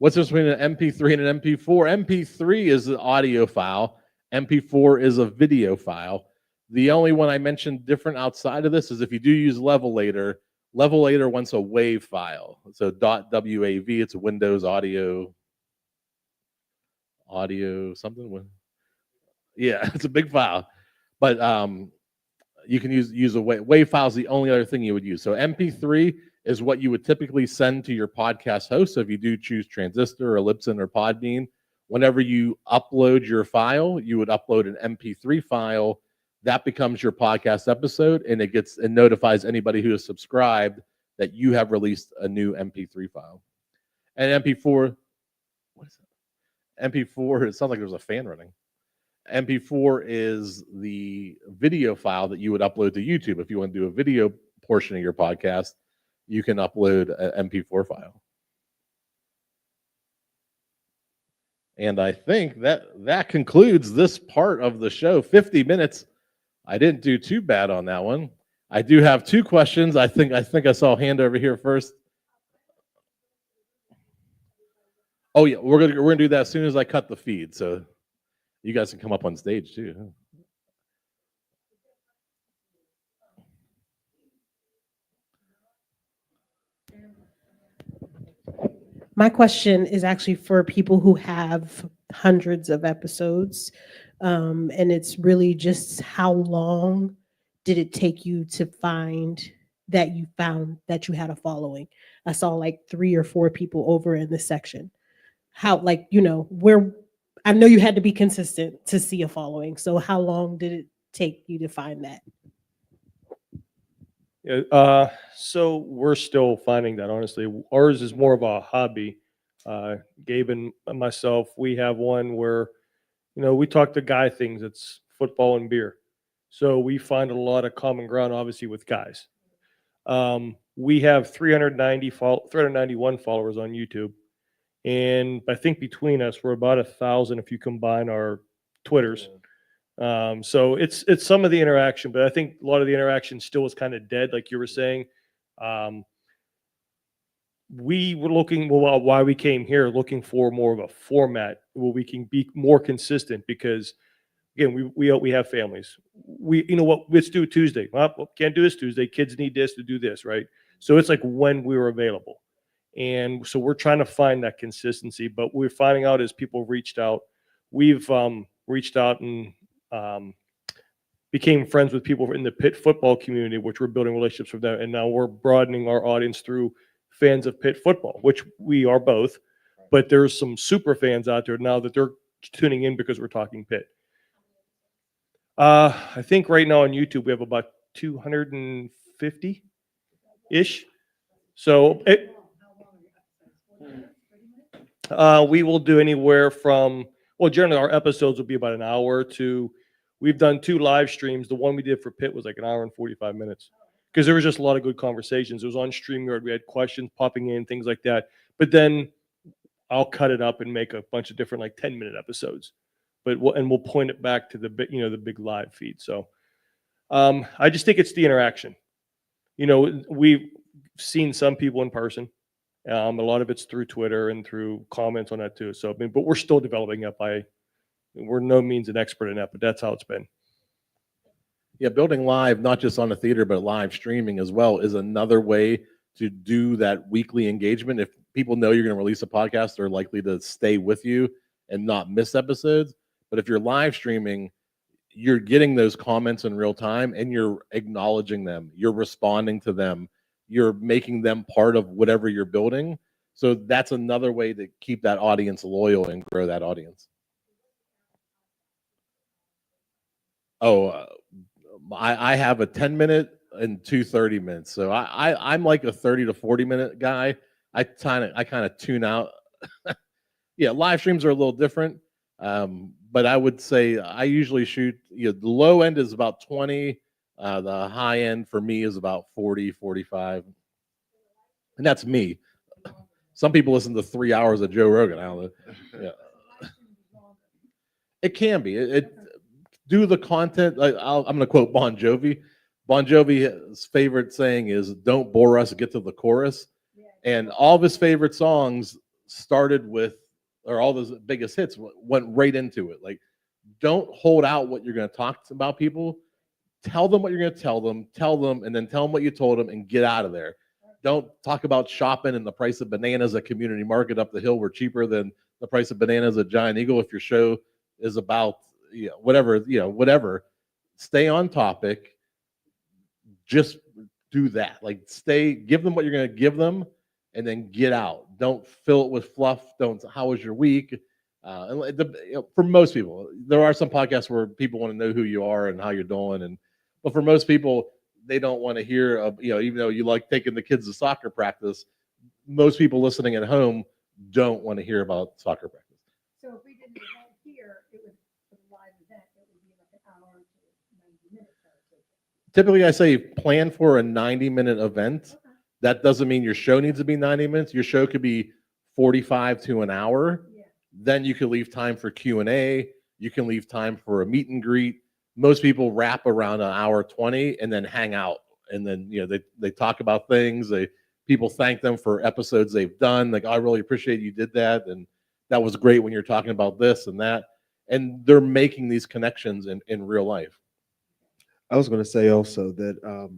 [SPEAKER 1] What's the difference between an MP3 and an MP4? MP3 is an audio file. MP4 is a video file. The only one I mentioned different outside of this is if you do use Levelator, Levelator wants a WAV file. So .wav, it's a Windows audio something. Yeah, it's a big file. But you can use a WAV file is the only other thing you would use. So MP3 is what you would typically send to your podcast host. So if you do choose Transistor or Libsyn or Podbean, whenever you upload your file, you would upload an MP3 file. That becomes your podcast episode, and it notifies anybody who is subscribed that you have released a new MP3 file. And MP4, what is it? MP4, it sounds like there's a fan running. MP4 is the video file that you would upload to YouTube. If you want to do a video portion of your podcast, you can upload an MP4 file. And I think that concludes this part of the show. 50 minutes. I didn't do too bad on that one. I do have two questions. I think I saw a hand over here first. Oh yeah, we're gonna do that as soon as I cut the feed, so you guys can come up on stage too.
[SPEAKER 3] My question is actually for people who have hundreds of episodes. And it's really just how long did it take you to find that you found that you had a following? I saw like 3 or 4 people over in this section. How, like, where I know you had to be consistent to see a following. So how long did it take you to find that?
[SPEAKER 6] Yeah, so we're still finding that, honestly. Ours is more of a hobby. Gabe and myself, we have one where, we talk to guy things. It's football and beer. So we find a lot of common ground, obviously, with guys. We have 391 followers on YouTube. And I think between us, we're about 1,000 if you combine our Twitters. So it's some of the interaction, but I think a lot of the interaction still is kind of dead, like you were saying. We were looking, well, why we came here, looking for more of a format where we can be more consistent, because again, we have families. Let's do it Tuesday. Well, can't do this Tuesday. Kids need this to do this, right? So it's like when we were available. And so we're trying to find that consistency, but we're finding out as people reached out, we've reached out and became friends with people in the Pitt football community, which we're building relationships with them. And now we're broadening our audience through fans of Pitt football, which we are both, but there's some super fans out there now that they're tuning in because we're talking Pitt. I think right now on YouTube, we have about 250-ish. So we will do anywhere from, generally our episodes will be about an hour to, we've done 2 live streams. The one we did for Pitt was like an hour and 45 minutes because there was just a lot of good conversations. It was on StreamYard. We had questions popping in, things like that. But then I'll cut it up and make a bunch of different like 10-minute episodes. But we'll point it back to the big live feed. So I just think it's the interaction. We've seen some people in person. A lot of it's through Twitter and through comments on that too. So, but we're still developing it. We're no means an expert in that, but that's how it's been.
[SPEAKER 1] Yeah, building live, not just on the theater, but live streaming as well, is another way to do that weekly engagement. If people know you're going to release a podcast, they're likely to stay with you and not miss episodes. But if you're live streaming, you're getting those comments in real time and you're acknowledging them. You're responding to them. You're making them part of whatever you're building. So that's another way to keep that audience loyal and grow that audience. I have a 10-minute and 2 30-minutes. So I'm like a 30 to 40-minute guy. I kind of tune out. Yeah, live streams are a little different. But I would say I usually shoot, the low end is about 20. The high end for me is about 40, 45. And that's me. Some people listen to 3 hours of Joe Rogan. I don't know. Yeah. It can be. Do the content. I'm going to quote Bon Jovi. Bon Jovi's favorite saying is, "Don't bore us, get to the chorus." And all of his favorite songs started with, or all those biggest hits went right into it. Like, don't hold out what you're going to talk about people. Tell them what you're going to tell them, and then tell them what you told them and get out of there. Don't talk about shopping and the price of bananas at Community Market up the hill were cheaper than the price of bananas at Giant Eagle. If your show is about, whatever, stay on topic. Just do that. Like, give them what you're going to give them and then get out. Don't fill it with fluff. How was your week? For most people, there are some podcasts where people want to know who you are and how you're doing, but for most people, they don't want to hear, even though you like taking the kids to soccer practice, most people listening at home don't want to hear about soccer practice.
[SPEAKER 4] So if we did an event here, it would, for the live event, it would be like an hour to 90 minutes.
[SPEAKER 1] Typically, I say plan for a 90-minute event. Okay. That doesn't mean your show needs to be 90 minutes. Your show could be 45 to an hour. Yeah. Then you could leave time for Q&A. You can leave time for a meet and greet. Most people wrap around an hour 20 and then hang out. And then, they talk about things. People thank them for episodes they've done. Like, I really appreciate you did that. And that was great when you're talking about this and that. And they're making these connections in real life.
[SPEAKER 7] I was going to say also that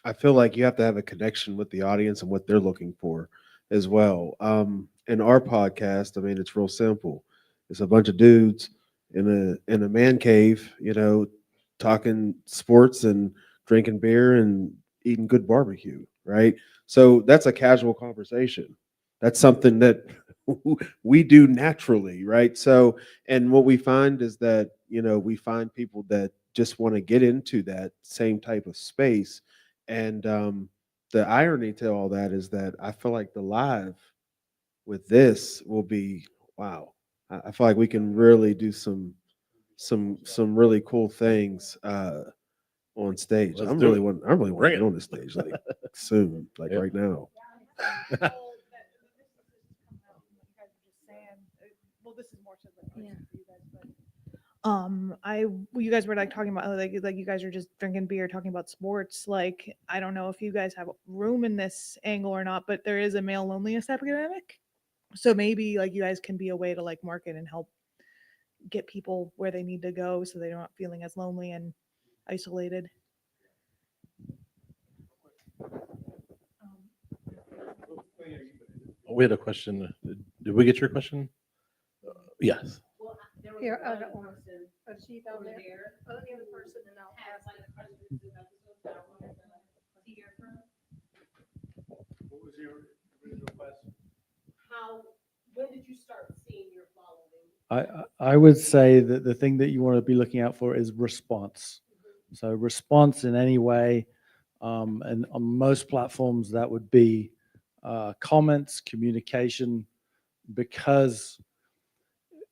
[SPEAKER 7] I feel like you have to have a connection with the audience and what they're looking for as well. In our podcast, it's real simple. It's a bunch of dudes, in a man cave, talking sports and drinking beer and eating good barbecue, right? So that's a casual conversation. That's something that we do naturally, right? So, and what we find is that, we find people that just want to get into that same type of space. And the irony to all that is that I feel like the live with this will be wow. I feel like we can really do some really cool things on stage.
[SPEAKER 1] Let's
[SPEAKER 7] I'm
[SPEAKER 1] do
[SPEAKER 7] really
[SPEAKER 1] it.
[SPEAKER 7] want I really want
[SPEAKER 1] Bring
[SPEAKER 7] to
[SPEAKER 1] it.
[SPEAKER 7] get on the stage like soon, like
[SPEAKER 1] Yep.
[SPEAKER 7] right now.
[SPEAKER 2] Well, this is more so like
[SPEAKER 4] Yeah.
[SPEAKER 2] for you guys, but you guys were like talking about like you guys are just drinking beer, talking about sports. Like, I don't know if you guys have room in this angle or not, but there is a male loneliness epidemic. So maybe like you guys can be a way to like market and help get people where they need to go so they're not feeling as lonely and isolated.
[SPEAKER 1] We had a question. Did we get your question? Yes.
[SPEAKER 4] Here, she's over there. Other the person, and I'll ask.
[SPEAKER 1] What was your original question?
[SPEAKER 3] When did you start seeing your following?
[SPEAKER 8] I would say that the thing that you want to be looking out for is response. So response in any way, and on most platforms that would be comments, communication, because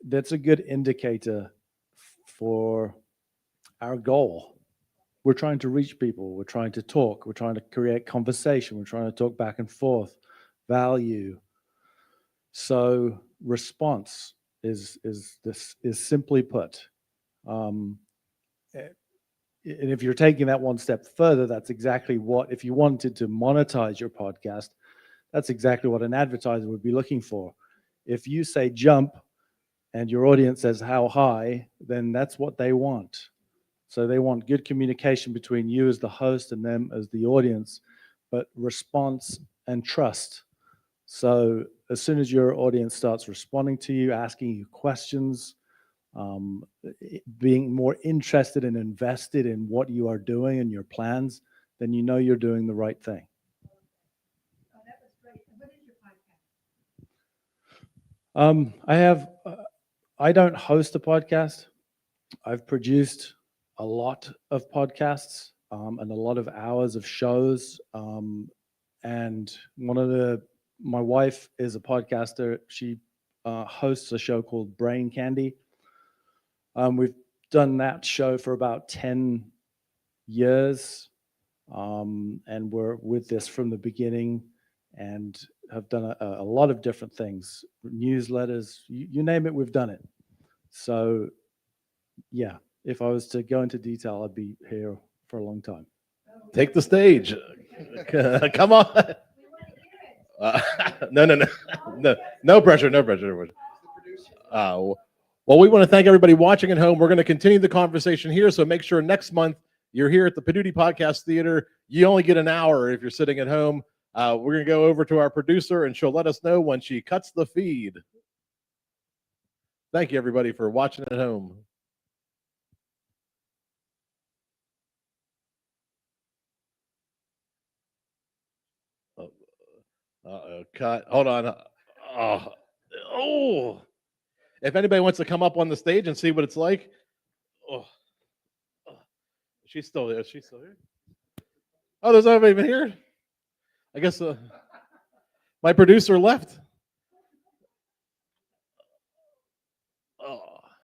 [SPEAKER 8] that's a good indicator for our goal. We're trying to reach people. We're trying to talk. We're trying to create conversation. We're trying to talk back and forth, value. So response is simply put. And if you're taking that one step further, that's exactly what, if you wanted to monetize your podcast, that's exactly what an advertiser would be looking for. If you say jump and your audience says how high, then that's what they want. So they want good communication between you as the host and them as the audience, but response and trust. So as soon as your audience starts responding to you, asking you questions, being more interested and invested in what you are doing and your plans, then you know you're doing the right thing.
[SPEAKER 4] Oh, that was great. What is your podcast?
[SPEAKER 8] I don't host a podcast. I've produced a lot of podcasts and a lot of hours of shows. And my wife is a podcaster. She hosts a show called Brain Candy. We've done that show for about 10 years. And we're with this from the beginning and have done a lot of different things, newsletters, you name it, we've done it. So yeah, if I was to go into detail, I'd be here for a long time.
[SPEAKER 1] Take the stage. Come on. No pressure. Well, we want to thank everybody watching at home. We're going to continue the conversation here, so make sure next month you're here at the Poduty Podcast Theater. You only get an hour if you're sitting at home. We're going to go over to our producer, and she'll let us know when she cuts the feed. Thank you, everybody, for watching at home. Cut. Hold on. Oh. If anybody wants to come up on the stage and see what it's like. Oh. She's still there. She's still here. Oh, there's nobody even here. I guess my producer left. Oh.